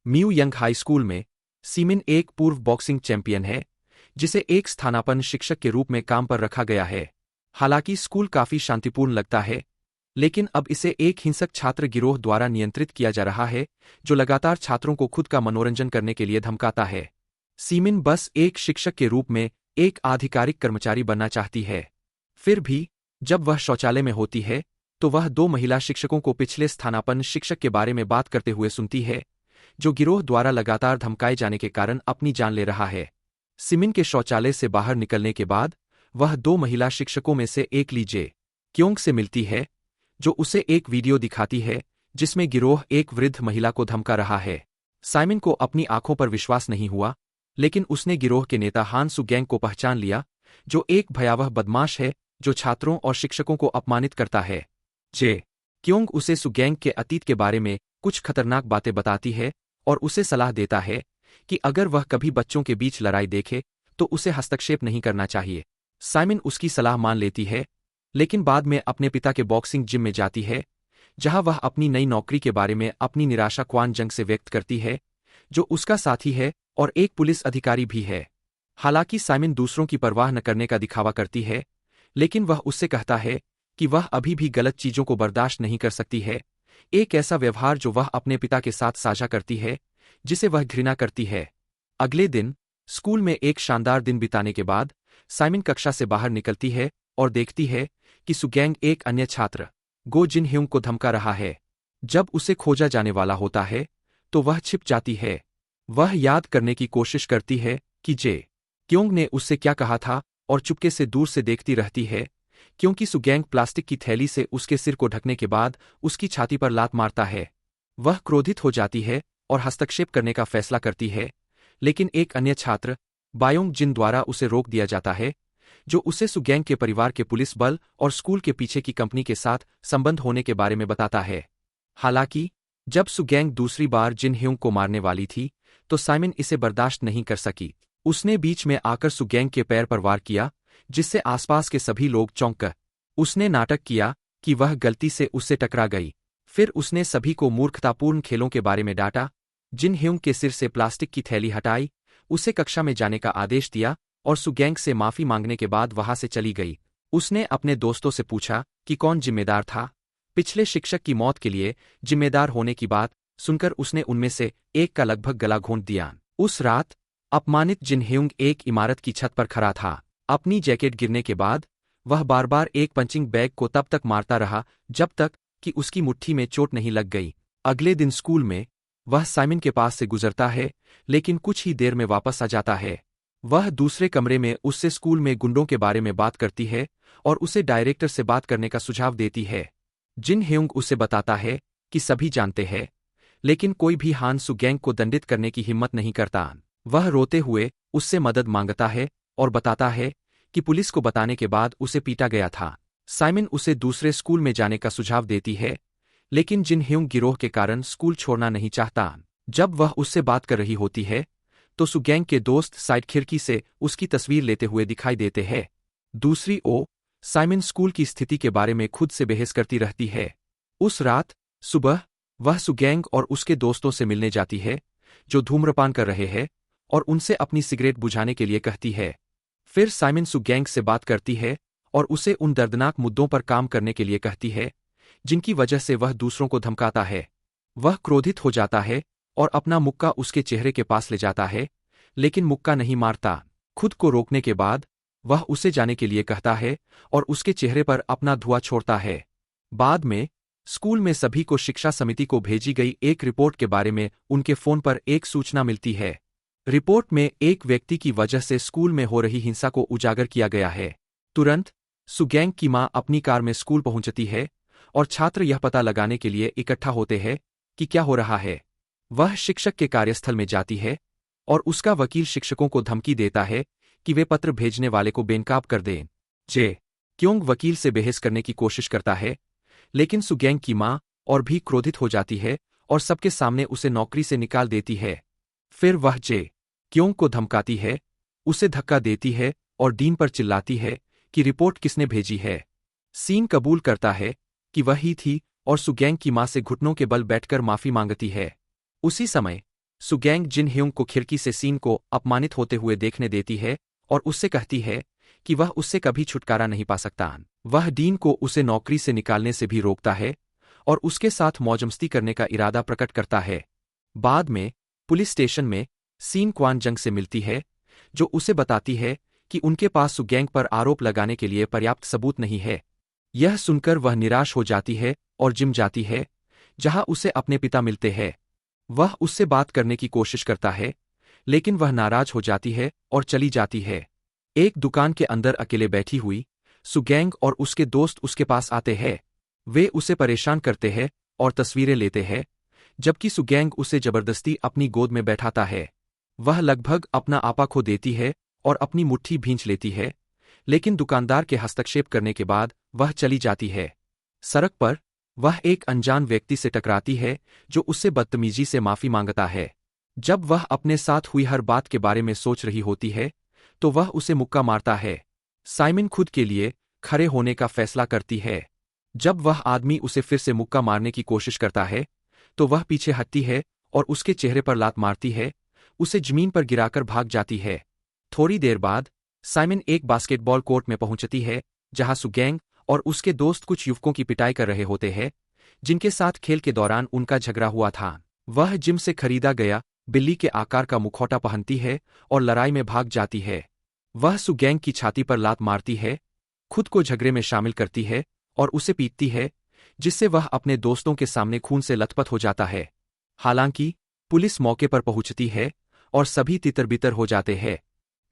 Mu young high school में सीमिन एक पूर्व बॉक्सिंग चैंपियन है जिसे एक स्थानापन्न शिक्षक के रूप में काम पर रखा गया है। हालांकि स्कूल काफी शांतिपूर्ण लगता है, लेकिन अब इसे एक हिंसक छात्र गिरोह द्वारा नियंत्रित किया जा रहा है जो लगातार छात्रों को खुद का मनोरंजन करने के लिए धमकाता है। सीमिन बस एक शिक्षक के रूप में एक आधिकारिक कर्मचारी बनना चाहती है। फिर भी जब वह शौचालय में होती है तो वह दो महिला शिक्षकों को पिछले स्थानापन्न शिक्षक के बारे में बात करते हुए सुनती है, जो गिरोह द्वारा लगातार धमकाए जाने के कारण अपनी जान ले रहा है। सिमिन के शौचालय से बाहर निकलने के बाद वह दो महिला शिक्षकों में से एक ली जे क्योंग से मिलती है, जो उसे एक वीडियो दिखाती है जिसमें गिरोह एक वृद्ध महिला को धमका रहा है। साइमन को अपनी आंखों पर विश्वास नहीं हुआ, लेकिन उसने गिरोह के नेता हान सू गैंग को पहचान लिया, जो एक भयावह बदमाश है जो छात्रों और शिक्षकों को अपमानित करता है। जे क्योंग उसे सू गैंग के अतीत के बारे में कुछ खतरनाक बातें बताती है और उसे सलाह देता है कि अगर वह कभी बच्चों के बीच लड़ाई देखे तो उसे हस्तक्षेप नहीं करना चाहिए। साइमन उसकी सलाह मान लेती है, लेकिन बाद में अपने पिता के बॉक्सिंग जिम में जाती है, जहां वह अपनी नई नौकरी के बारे में अपनी निराशा क्वान जंग से व्यक्त करती है, जो उसका साथी है और एक पुलिस अधिकारी भी है। हालांकि साइमन दूसरों की परवाह न करने का दिखावा करती है, लेकिन वह उससे कहता है कि वह अभी भी गलत चीजों को बर्दाश्त नहीं कर सकती है, एक ऐसा व्यवहार जो वह अपने पिता के साथ साझा करती है, जिसे वह घृणा करती है। अगले दिन स्कूल में एक शानदार दिन बिताने के बाद साइमन कक्षा से बाहर निकलती है और देखती है कि सू गैंग एक अन्य छात्र गो जिन ह्यूंग को धमका रहा है। जब उसे खोजा जाने वाला होता है तो वह छिप जाती है। वह याद करने की कोशिश करती है कि जे क्योंग ने उससे क्या कहा था और चुपके से दूर से देखती रहती है, क्योंकि सू गैंग प्लास्टिक की थैली से उसके सिर को ढकने के बाद उसकी छाती पर लात मारता है। वह क्रोधित हो जाती है और हस्तक्षेप करने का फैसला करती है, लेकिन एक अन्य छात्र बायोंग जिन द्वारा उसे रोक दिया जाता है, जो उसे सू गैंग के परिवार के पुलिस बल और स्कूल के पीछे की कंपनी के साथ संबंध होने के बारे में बताता है। हालांकि जब सू गैंग दूसरी बार जिन ह्यूंग को मारने वाली थी तो साइमन इसे बर्दाश्त नहीं कर सकी। उसने बीच में आकर सू गैंग के पैर पर वार किया, जिससे आसपास के सभी लोग चौंक गए। उसने नाटक किया कि वह गलती से उससे टकरा गई। फिर उसने सभी को मूर्खतापूर्ण खेलों के बारे में डांटा। जिन ह्यूंग के सिर से प्लास्टिक की थैली हटाई, उसे कक्षा में जाने का आदेश दिया और सू गैंग से माफी मांगने के बाद वहां से चली गई। उसने अपने दोस्तों से पूछा कि कौन जिम्मेदार था। पिछले शिक्षक की मौत के लिए जिम्मेदार होने की बात सुनकर उसने उनमें से एक का लगभग गला घोंट दिया। उस रात अपमानित जिन ह्यूंग एक इमारत की छत पर खड़ा था। अपनी जैकेट गिरने के बाद वह बार बार एक पंचिंग बैग को तब तक मारता रहा जब तक कि उसकी मुट्ठी में चोट नहीं लग गई। अगले दिन स्कूल में वह साइमन के पास से गुजरता है, लेकिन कुछ ही देर में वापस आ जाता है। वह दूसरे कमरे में उससे स्कूल में गुंडों के बारे में बात करती है और उसे डायरेक्टर से बात करने का सुझाव देती है। जिन ह्यूंग उसे बताता है कि सभी जानते हैं, लेकिन कोई भी हान सू गैंग को दंडित करने की हिम्मत नहीं करता। वह रोते हुए उससे मदद मांगता है और बताता है कि पुलिस को बताने के बाद उसे पीटा गया था। साइमन उसे दूसरे स्कूल में जाने का सुझाव देती है, लेकिन जिन ह्यूंग गिरोह के कारण स्कूल छोड़ना नहीं चाहता। जब वह उससे बात कर रही होती है तो सू गैंग के दोस्त साइड खिड़की से उसकी तस्वीर लेते हुए दिखाई देते हैं। दूसरी ओर साइमन स्कूल की स्थिति के बारे में खुद से बहस करती रहती है। उस रात सुबह वह सू गैंग और उसके दोस्तों से मिलने जाती है, जो धूम्रपान कर रहे हैं, और उनसे अपनी सिगरेट बुझाने के लिए कहती है। फिर साइमन सू गैंग से बात करती है और उसे उन दर्दनाक मुद्दों पर काम करने के लिए कहती है जिनकी वजह से वह दूसरों को धमकाता है। वह क्रोधित हो जाता है और अपना मुक्का उसके चेहरे के पास ले जाता है, लेकिन मुक्का नहीं मारता। खुद को रोकने के बाद वह उसे जाने के लिए कहता है और उसके चेहरे पर अपना धुआं छोड़ता है। बाद में स्कूल में सभी को शिक्षा समिति को भेजी गई एक रिपोर्ट के बारे में उनके फोन पर एक सूचना मिलती है। रिपोर्ट में एक व्यक्ति की वजह से स्कूल में हो रही हिंसा को उजागर किया गया है। तुरंत सू गैंग की मां अपनी कार में स्कूल पहुंचती है और छात्र यह पता लगाने के लिए इकट्ठा होते हैं कि क्या हो रहा है। वह शिक्षक के कार्यस्थल में जाती है और उसका वकील शिक्षकों को धमकी देता है कि वे पत्र भेजने वाले को बेनकाब कर दें। जे क्योंग वकील से बहस करने की कोशिश करता है, लेकिन सू गैंग की मां और भी क्रोधित हो जाती है और सबके सामने उसे नौकरी से निकाल देती है। फिर वह जे क्योंग को धमकाती है, उसे धक्का देती है और डीन पर चिल्लाती है कि रिपोर्ट किसने भेजी है। सीन कबूल करता है कि वही थी और सू गैंग की मां से घुटनों के बल बैठकर माफी मांगती है। उसी समय सुगैंग जिन ह्यूंग को खिड़की से सीन को अपमानित होते हुए देखने देती है और उससे कहती है कि वह उससे कभी छुटकारा नहीं पा सकता। वह डीन को उसे नौकरी से निकालने से भी रोकता है और उसके साथ मौजमस्ती करने का इरादा प्रकट करता है। बाद में पुलिस स्टेशन में सीन क्वान जंग से मिलती है, जो उसे बताती है कि उनके पास सुगैंग पर आरोप लगाने के लिए पर्याप्त सबूत नहीं है। यह सुनकर वह निराश हो जाती है और जिम जाती है, जहां उसे अपने पिता मिलते हैं। वह उससे बात करने की कोशिश करता है, लेकिन वह नाराज हो जाती है और चली जाती है। एक दुकान के अंदर अकेले बैठी हुई सुगैंग और उसके दोस्त उसके पास आते हैं। वे उसे परेशान करते हैं और तस्वीरें लेते हैं, जबकि सुगैंग उसे जबरदस्ती अपनी गोद में बैठाता है। वह लगभग अपना आपा खो देती है और अपनी मुट्ठी भींच लेती है, लेकिन दुकानदार के हस्तक्षेप करने के बाद वह चली जाती है। सड़क पर वह एक अनजान व्यक्ति से टकराती है, जो उससे बदतमीजी से माफी मांगता है। जब वह अपने साथ हुई हर बात के बारे में सोच रही होती है, तो वह उसे मुक्का मारता है। साइमन खुद के लिए खड़े होने का फैसला करती है। जब वह आदमी उसे फिर से मुक्का मारने की कोशिश करता है, तो वह पीछे हटती है और उसके चेहरे पर लात मारती है, उसे जमीन पर गिराकर भाग जाती है। थोड़ी देर बाद साइमन एक बास्केटबॉल कोर्ट में पहुंचती है, जहां सुगैंग और उसके दोस्त कुछ युवकों की पिटाई कर रहे होते हैं, जिनके साथ खेल के दौरान उनका झगड़ा हुआ था। वह जिम से खरीदा गया बिल्ली के आकार का मुखौटा पहनती है और लड़ाई में भाग जाती है। वह सुगैंग की छाती पर लात मारती है, खुद को झगड़े में शामिल करती है और उसे पीटती है, जिससे वह अपने दोस्तों के सामने खून से लथपथ हो जाता है। हालांकि पुलिस मौके पर पहुंचती है और सभी तितर-बितर हो जाते हैं।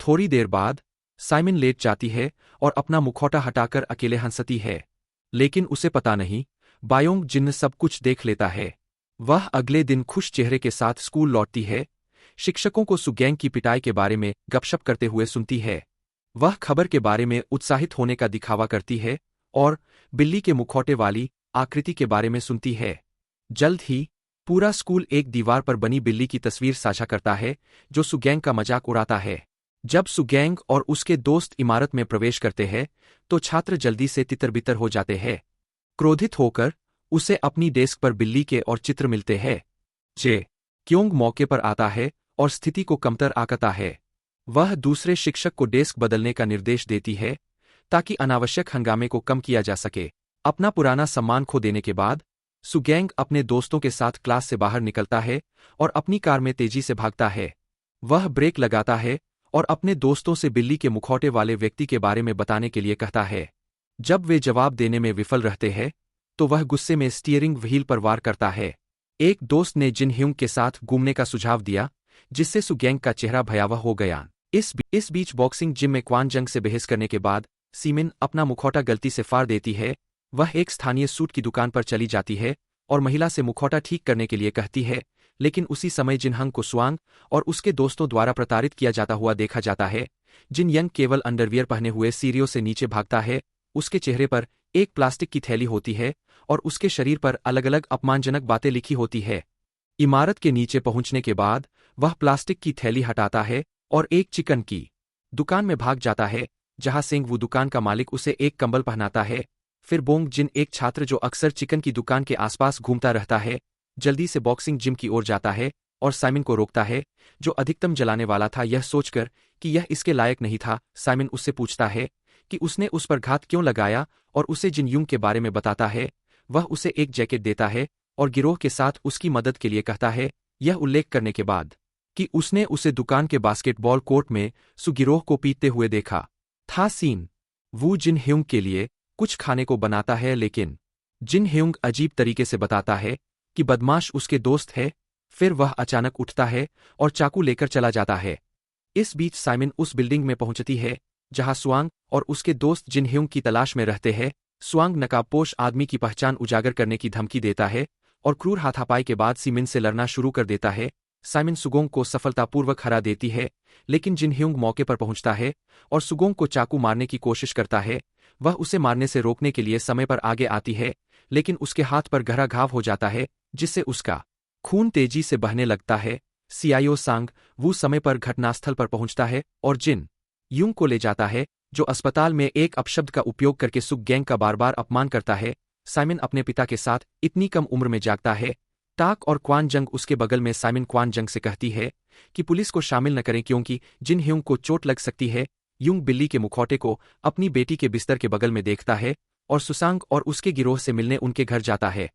थोड़ी देर बाद साइमन लेट जाती है और अपना मुखौटा हटाकर अकेले हंसती है, लेकिन उसे पता नहीं बायोंग जिन्न सब कुछ देख लेता है। वह अगले दिन खुश चेहरे के साथ स्कूल लौटती है, शिक्षकों को सुगैंग की पिटाई के बारे में गपशप करते हुए सुनती है। वह खबर के बारे में उत्साहित होने का दिखावा करती है और बिल्ली के मुखौटे वाली आकृति के बारे में सुनती है। जल्द ही पूरा स्कूल एक दीवार पर बनी बिल्ली की तस्वीर साझा करता है, जो सुगैंग का मजाक उड़ाता है। जब सुगैंग और उसके दोस्त इमारत में प्रवेश करते हैं, तो छात्र जल्दी से तितर-बितर हो जाते हैं। क्रोधित होकर उसे अपनी डेस्क पर बिल्ली के और चित्र मिलते हैं। जे क्योंग मौके पर आता है और स्थिति को कमतर आंकता है। वह दूसरे शिक्षक को डेस्क बदलने का निर्देश देती है, ताकि अनावश्यक हंगामे को कम किया जा सके। अपना पुराना सम्मान खो देने के बाद सुगैंग अपने दोस्तों के साथ क्लास से बाहर निकलता है और अपनी कार में तेजी से भागता है। वह ब्रेक लगाता है और अपने दोस्तों से बिल्ली के मुखौटे वाले व्यक्ति के बारे में बताने के लिए कहता है। जब वे जवाब देने में विफल रहते हैं, तो वह गुस्से में स्टीयरिंग व्हील पर वार करता है। एक दोस्त ने जिन ह्यूंग के साथ घूमने का सुझाव दिया, जिससे सुगैंग का चेहरा भयावह हो गया। इस बीच बॉक्सिंग जिम में क्वान जंग से बहस करने के बाद सीमिन अपना मुखौटा गलती से फाड़ देती है। वह एक स्थानीय सूट की दुकान पर चली जाती है और महिला से मुखौटा ठीक करने के लिए कहती है, लेकिन उसी समय जिन हंग को स्वांग और उसके दोस्तों द्वारा प्रताड़ित किया जाता हुआ देखा जाता है। जिन यंग केवल अंडरवियर पहने हुए सीढ़ियों से नीचे भागता है। उसके चेहरे पर एक प्लास्टिक की थैली होती है और उसके शरीर पर अलग-अलग अपमानजनक बातें लिखी होती है। इमारत के नीचे पहुंचने के बाद वह प्लास्टिक की थैली हटाता है और एक चिकन की दुकान में भाग जाता है, जहां सेंग वू दुकान का मालिक उसे एक कंबल पहनाता है। फिर बोंग जिन, एक छात्र जो अक्सर चिकन की दुकान के आसपास घूमता रहता है, जल्दी से बॉक्सिंग जिम की ओर जाता है और साइमन को रोकता है, जो अधिकतम जलाने वाला था, यह सोचकर कि यह इसके लायक नहीं था। साइमन उससे पूछता है कि उसने उस पर घात क्यों लगाया और उसे जिन यूंग के बारे में बताता है। वह उसे एक जैकेट देता है और गिरोह के साथ उसकी मदद के लिए कहता है, यह उल्लेख करने के बाद कि उसने उसे दुकान के बास्केटबॉल कोर्ट में सुगिरोह को पीटते हुए देखा था। सीन वू जिन ह्यूंग के लिए कुछ खाने को बनाता है, लेकिन जिन ह्यूंग अजीब तरीके से बताता है कि बदमाश उसके दोस्त है। फिर वह अचानक उठता है और चाकू लेकर चला जाता है। इस बीच साइमन उस बिल्डिंग में पहुंचती है जहां स्वांग और उसके दोस्त जिन ह्यूंग की तलाश में रहते हैं। स्वांग नकाबपोश आदमी की पहचान उजागर करने की धमकी देता है और क्रूर हाथापाई के बाद सीमिन से लड़ना शुरू कर देता है। साइमन सुगोंग को सफलतापूर्वक हरा देती है, लेकिन जिन ह्यूंग मौके पर पहुंचता है और सुगोंग को चाकू मारने की कोशिश करता है। वह उसे मारने से रोकने के लिए समय पर आगे आती है, लेकिन उसके हाथ पर गहरा घाव हो जाता है, जिससे उसका खून तेजी से बहने लगता है। सीआईओ सांग वू समय पर घटनास्थल पर पहुंचता है और जिन यूंग को ले जाता है, जो अस्पताल में एक अपशब्द का उपयोग करके सुग गैंग का बार बार अपमान करता है। साइमन अपने पिता के साथ इतनी कम उम्र में जागता है टाक और क्वान जंग उसके बगल में साइमन क्वान जंग से कहती है कि पुलिस को शामिल न करें क्योंकि जिन ह्यूंग को चोट लग सकती है। यूंग बिल्ली के मुखौटे को अपनी बेटी के बिस्तर के बगल में देखता है और सुसांग और उसके गिरोह से मिलने उनके घर जाता है।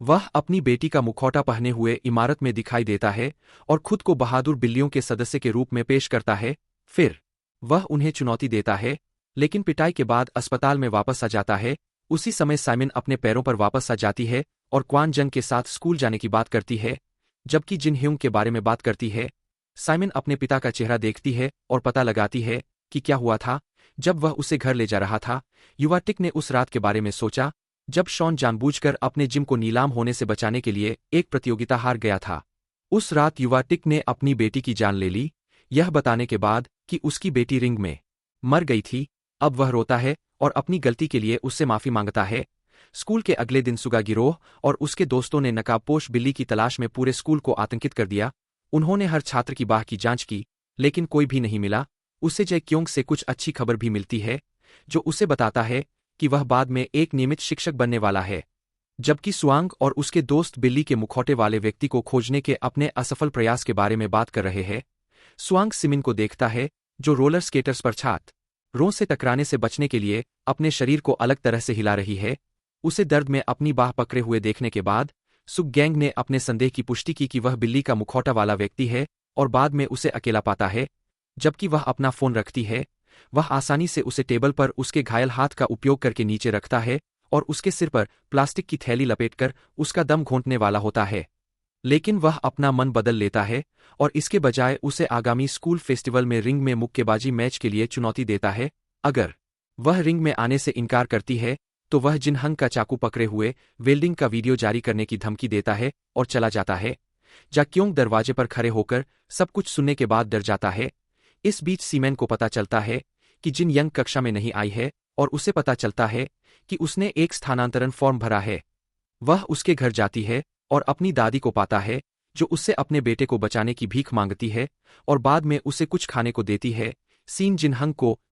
वह अपनी बेटी का मुखौटा पहने हुए इमारत में दिखाई देता है और खुद को बहादुर बिल्लियों के सदस्य के रूप में पेश करता है। फिर वह उन्हें चुनौती देता है, लेकिन पिटाई के बाद अस्पताल में वापस आ जाता है। उसी समय साइमन अपने पैरों पर वापस आ जाती है और क्वान जंग के साथ स्कूल जाने की बात करती है, जबकि जिन ह्यूंग के बारे में बात करती है। साइमन अपने पिता का चेहरा देखती है और पता लगाती है कि क्या हुआ था जब वह उसे घर ले जा रहा था। युवा टिक ने उस रात के बारे में सोचा जब शॉन जानबूझकर अपने जिम को नीलाम होने से बचाने के लिए एक प्रतियोगिता हार गया था। उस रात युवा टिक ने अपनी बेटी की जान ले ली, यह बताने के बाद कि उसकी बेटी रिंग में मर गई थी। अब वह रोता है और अपनी गलती के लिए उससे माफी मांगता है। स्कूल के अगले दिन सुगा गिरोह और उसके दोस्तों ने नकाबपोश बिल्ली की तलाश में पूरे स्कूल को आतंकित कर दिया। उन्होंने हर छात्र की बाह की जांच की, लेकिन कोई भी नहीं मिला। उसे जय क्योंग से कुछ अच्छी खबर भी मिलती है, जो उसे बताता है कि वह बाद में एक नियमित शिक्षक बनने वाला है। जबकि सुआंग और उसके दोस्त बिल्ली के मुखौटे वाले व्यक्ति को खोजने के अपने असफल प्रयास के बारे में बात कर रहे हैं। सुआंग सिमिन को देखता है, जो रोलर स्केटर्स पर छात्रों से टकराने से बचने के लिए अपने शरीर को अलग तरह से हिला रही है। उसे दर्द में अपनी बाह पकड़े हुए देखने के बाद सुग गैंग ने अपने संदेह की पुष्टि की कि वह बिल्ली का मुखौटा वाला व्यक्ति है और बाद में उसे अकेला पाता है। जबकि वह अपना फोन रखती है, वह आसानी से उसे टेबल पर उसके घायल हाथ का उपयोग करके नीचे रखता है और उसके सिर पर प्लास्टिक की थैली लपेटकर उसका दम घोंटने वाला होता है। लेकिन वह अपना मन बदल लेता है और इसके बजाय उसे आगामी स्कूल फेस्टिवल में रिंग में मुक्केबाजी मैच के लिए चुनौती देता है। अगर वह रिंग में आने से इनकार करती है तो वह जिन हंग का चाकू पकड़े हुए वेल्डिंग का वीडियो जारी करने की धमकी देता है और चला जाता है। जा क्योंग दरवाजे पर खड़े होकर सब कुछ सुनने के बाद डर जाता है। इस बीच सीमेन को पता चलता है कि जिन यंग कक्षा में नहीं आई है और उसे पता चलता है कि उसने एक स्थानांतरण फॉर्म भरा है। वह उसके घर जाती है और अपनी दादी को पाता है, जो उससे अपने बेटे को बचाने की भीख मांगती है और बाद में उसे कुछ खाने को देती है। सीन जिनहंग को